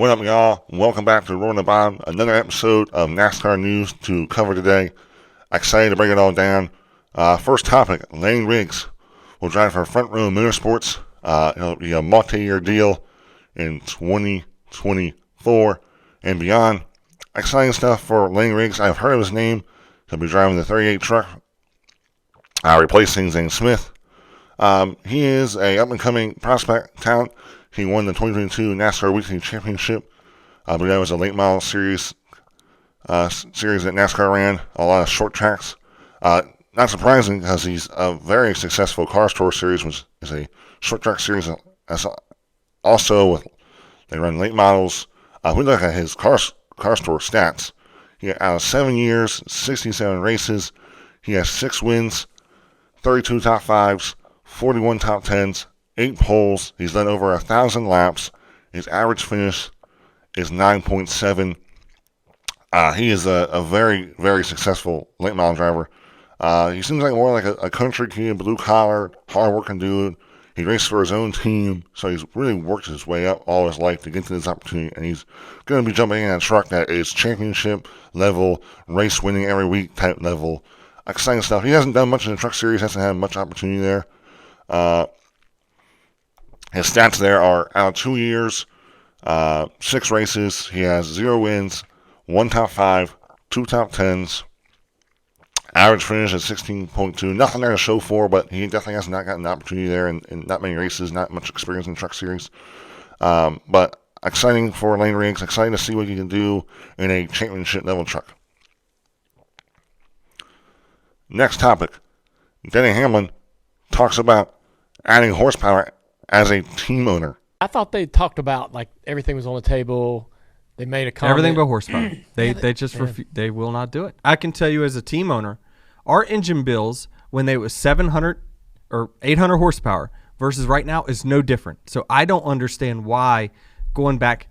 What up, y'all? Welcome back to Rolling the Bomb, another episode of NASCAR news to cover today. Excited to break it all down. First topic, Layne Riggs will drive for Front Row Motorsports. It'll be a multi-year deal in 2024 and beyond. Exciting stuff for Layne Riggs. I've heard of his name. He'll be driving the 38 truck, replacing Zane Smiths. He is a up-and-coming prospect talent. He won the 2022 NASCAR Weekly Championship. I believe that was a late model series that NASCAR ran, a lot of short tracks. Not surprising because he's a very successful Cars Tour series, which is a short track series. Also, they run late models. We look at his Cars Tour stats. Out of 7 years, 67 races, he has 6 wins, 32 top 5s, 41 top 10s, 8 poles. He's done over 1,000 laps. His average finish is 9.7. He is a very, very successful late model driver. He seems like more like a country kid, blue collar, hard working dude. He raced for his own team, so he's really worked his way up all his life to get to this opportunity, and he's going to be jumping in a truck that is championship level, race winning every week type level. Exciting stuff. He hasn't done much in the truck series, hasn't had much opportunity there. His stats there are out of 2 years, 6 races. He has 0 wins, 1 top 5, 2 top 10s. Average finish at 16.2. Nothing there to show for, but he definitely has not gotten an opportunity there in not many races, not much experience in the truck series. But exciting for Layne Riggs. Exciting to see what he can do in a championship level truck. Next topic. Denny Hamlin talks about adding horsepower as a team owner. I thought they talked about like everything was on the table. They made a comment. Everything but horsepower. They will not do it. I can tell you as a team owner, our engine bills when they was 700 or 800 horsepower versus right now is no different. So I don't understand why going back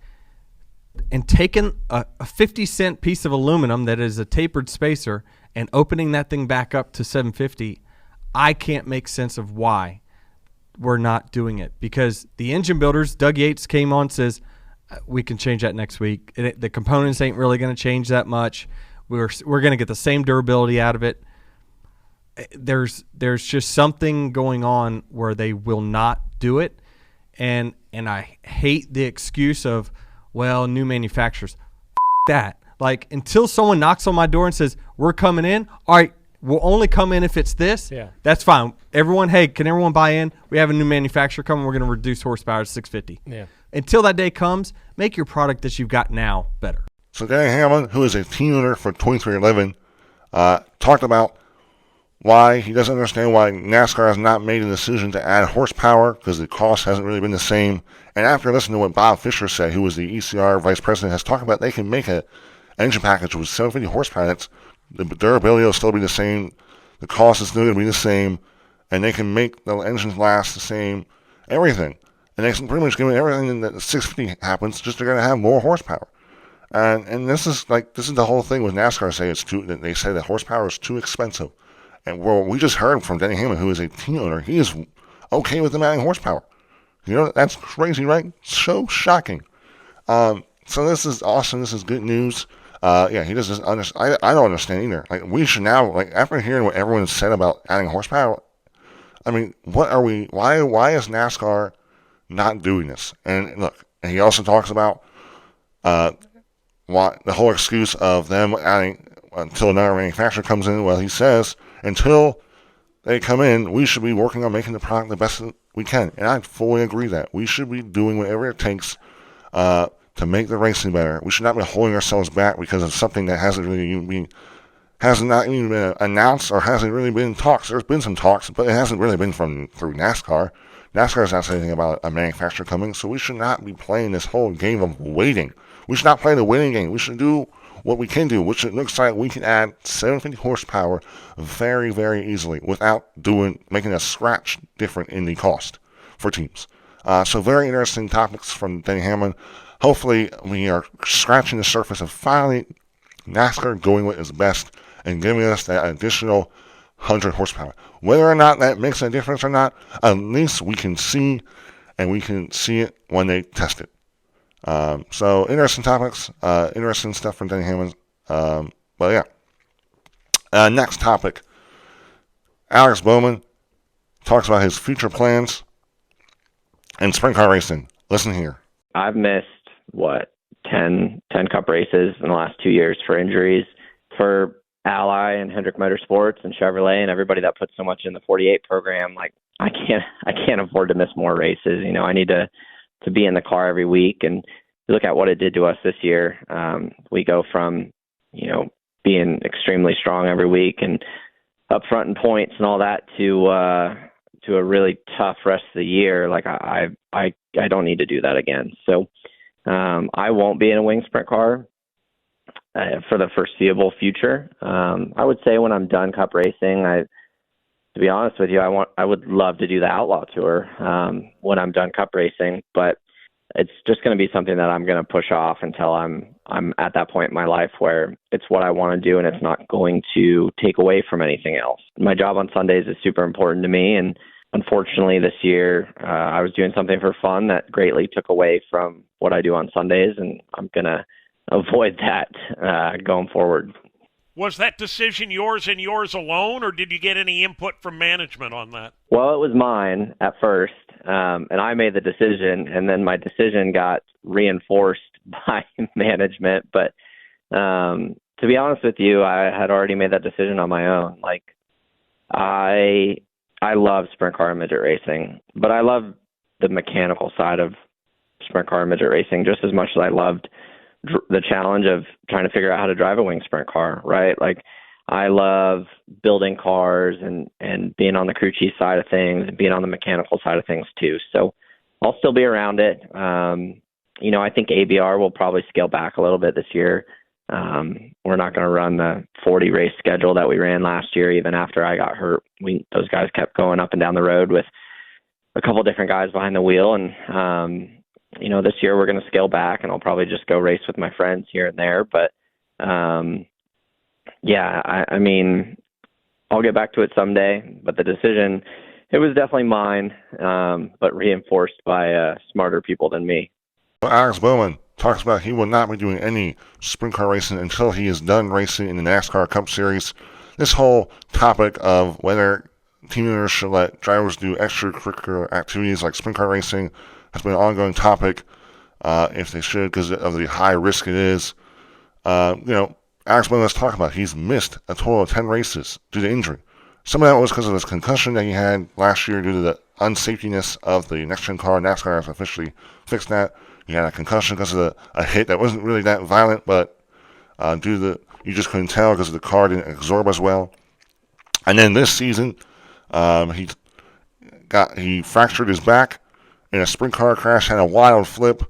and taking a 50-cent piece of aluminum that is a tapered spacer and opening that thing back up to 750. I can't make sense of why we're not doing it, because the engine builders, Doug Yates came on, says we can change that next week. The components ain't really going to change that much. We're going to get the same durability out of it. There's just something going on where they will not do it, and I hate the excuse of, well, new manufacturers. That, like, until someone knocks on my door and says we're coming in, all right, we'll only come in if it's this. Yeah. That's fine. Everyone, hey, can everyone buy in? We have a new manufacturer coming. We're going to reduce horsepower to 650. Yeah. Until that day comes, make your product that you've got now better. So Denny Hamlin, who is a team owner for 2311, talked about why he doesn't understand why NASCAR has not made a decision to add horsepower because the cost hasn't really been the same. And after listening to what Bob Fisher said, who was the ECR vice president, has talked about, they can make an engine package with 750 horsepower that's the durability will still be the same. The cost is still going to be the same. And they can make the engines last the same. Everything. And they can pretty much give me everything that 650 happens, just they're going to have more horsepower. And this is the whole thing with NASCAR. They say that horsepower is too expensive. And we just heard from Denny Hamlin, who is a team owner. He is okay with them adding horsepower. You know, that's crazy, right? So shocking. So this is awesome. This is good news. He doesn't understand. I don't understand either. Like, we should now, like, after hearing what everyone said about adding horsepower, I mean, what are we? Why is NASCAR not doing this? And look, and he also talks about the whole excuse of them adding until another manufacturer comes in. Well, he says until they come in, we should be working on making the product the best that we can. And I fully agree that we should be doing whatever it takes to make the racing better. We should not be holding ourselves back because of something that hasn't not even been announced or hasn't really been in talks. There's been some talks, but it hasn't really been through NASCAR. NASCAR has not said anything about a manufacturer coming, so we should not be playing this whole game of waiting. We should not play the waiting game. We should do what we can do, which it looks like we can add 750 horsepower very, very easily without making a scratch different in the cost for teams. So very interesting topics from Denny Hamlin. Hopefully, we are scratching the surface of finally NASCAR going with its best and giving us that additional 100 horsepower. Whether or not that makes a difference or not, at least we can see, and we can see it when they test it. So interesting topics, interesting stuff from Denny Hamlin. But yeah. Next topic. Alex Bowman talks about his future plans in sprint car racing. Listen here. I've missed, 10 Cup races in the last 2 years for injuries. For Ally and Hendrick Motorsports and Chevrolet and everybody that puts so much in the 48 program, like I can't afford to miss more races. I need to be in the car every week. And look at what it did to us this year. We go from, being extremely strong every week and up front in points and all that to a really tough rest of the year. Like I don't need to do that again. So I won't be in a wing sprint car for the foreseeable future. I would say when I'm done Cup racing, to be honest with you, I would love to do the Outlaw Tour when I'm done Cup racing, but it's just going to be something that I'm going to push off until I'm at that point in my life where it's what I want to do and it's not going to take away from anything else. My job on Sundays is super important to me, and unfortunately this year I was doing something for fun that greatly took away from what I do on Sundays, and I'm going to avoid that going forward. Was that decision yours and yours alone, or did you get any input from management on that? Well, it was mine at first, and I made the decision, and then my decision got reinforced by management. But to be honest with you, I had already made that decision on my own. Like, I love sprint car and midget racing, but I love the mechanical side of sprint car and midget racing just as much as I loved the challenge of trying to figure out how to drive a wing sprint car, right? Like, I love building cars and being on the crew chief side of things and being on the mechanical side of things too. So I'll still be around it. I think ABR will probably scale back a little bit this year. We're not going to run the 40 race schedule that we ran last year. Even after I got hurt, those guys kept going up and down the road with a couple different guys behind the wheel. And, this year we're going to scale back, and I'll probably just go race with my friends here and there. But, I mean, I'll get back to it someday. But the decision, it was definitely mine, but reinforced by smarter people than me. Alex Bowman talks about he will not be doing any sprint car racing until he is done racing in the NASCAR Cup Series. This whole topic of whether team owners should let drivers do extracurricular activities like sprint car racing has been an ongoing topic, if they should, because of the high risk it is. Alex Bowman has talked about he's missed a total of 10 races due to injury. Some of that was because of his concussion that he had last year due to the unsafetiness of the next-gen car. NASCAR has officially fixed that. He had a concussion because of a hit that wasn't really that violent, but due to you just couldn't tell because the car didn't absorb as well. And then this season, he fractured his back in a sprint car crash, had a wild flip,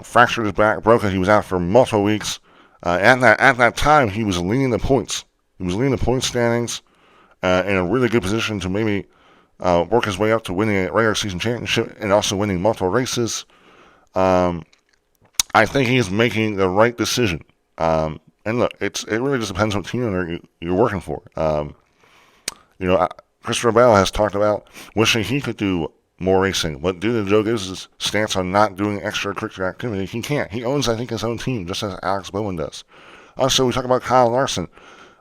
fractured his back, broke it. He was out for multiple weeks. At that time, he was leading the points. He was leading the point standings in a really good position to maybe work his way up to winning a regular season championship and also winning multiple races. I think he is making the right decision. And look, it really just depends what team owner you're working for. Christopher Bell has talked about wishing he could do more racing, but due to Joe Gibbs' stance on not doing extracurricular activity, he can't. He owns, I think, his own team, just as Alex Bowman does. Also, we talk about Kyle Larson.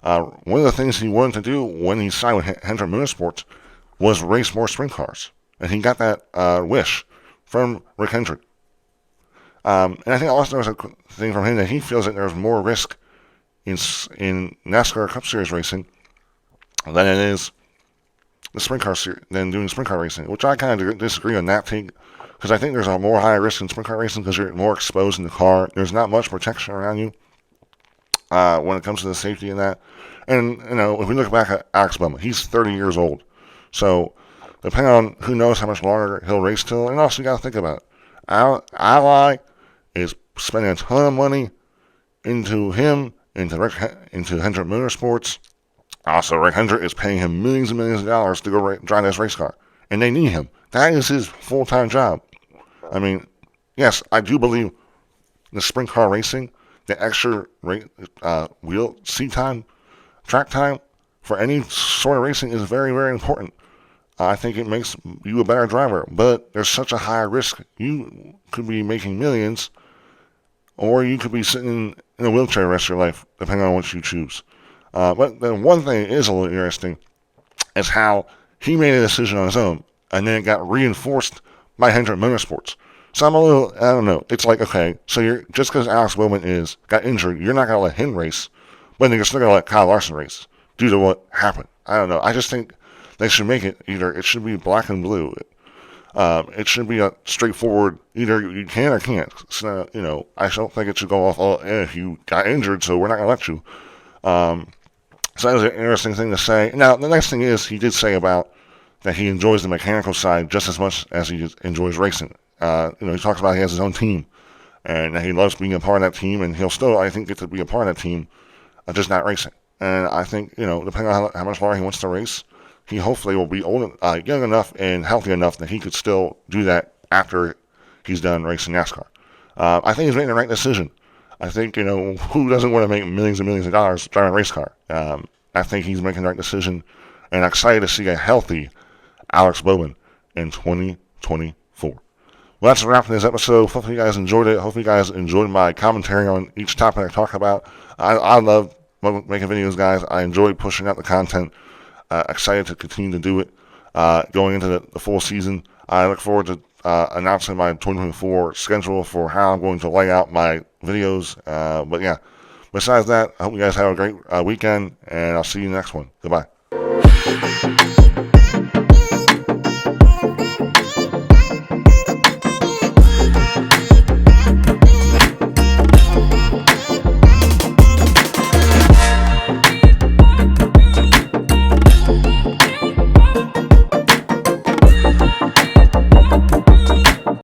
One of the things he wanted to do when he signed with Hendrick Motorsports was race more sprint cars, and he got that wish from Rick Hendrick. And I think also there's a thing from him that he feels that there's more risk in NASCAR Cup Series racing than it is the sprint car than doing sprint car racing, which I kind of disagree on that take, because I think there's a more high risk in sprint car racing because you're more exposed in the car. There's not much protection around you when it comes to the safety in that. And if we look back at Alex Bowman, he's 30 years old, so depending on who knows how much longer he'll race till, and also you got to think about it. Ally is spending a ton of money into him, into Hendrick Motorsports. Also, Rick Hendrick is paying him millions and millions of dollars to go drive this race car, and they need him. That is his full-time job. I mean, yes, I do believe the sprint car racing, the extra wheel seat time, track time for any sort of racing is very, very important. I think it makes you a better driver, but there's such a high risk. You could be making millions or you could be sitting in a wheelchair the rest of your life, depending on what you choose. But the one thing that is a little interesting is how he made a decision on his own, and then it got reinforced by Hendrick Motorsports. So I'm a little, I don't know. It's like, okay, so you're just because Alex Bowman got injured, you're not going to let him race, but then you're still going to let Kyle Larson race due to what happened. I don't know. I just think they should make it either, it should be black and blue. It should be a straightforward, either you can or can't. So, I don't think it should go off, you got injured, so we're not going to let you. So that was an interesting thing to say. Now, the next thing is, he did say about that he enjoys the mechanical side just as much as he enjoys racing. He talks about he has his own team, and he loves being a part of that team, and he'll still, I think, get to be a part of that team, just not racing. And I think, depending on how much longer he wants to race, he hopefully will be young enough and healthy enough that he could still do that after he's done racing NASCAR. I think he's making the right decision. I think, who doesn't want to make millions and millions of dollars driving a race car? I think he's making the right decision, and I'm excited to see a healthy Alex Bowman in 2024. Well, that's a wrap for this episode. Hopefully you guys enjoyed it. Hopefully you guys enjoyed my commentary on each topic I talk about. I love making videos, guys. I enjoy pushing out the content. Excited to continue to do it going into the full season. I look forward to announcing my 2024 schedule for how I'm going to lay out my videos. But yeah, besides that, I hope you guys have a great weekend, and I'll see you next one. Goodbye.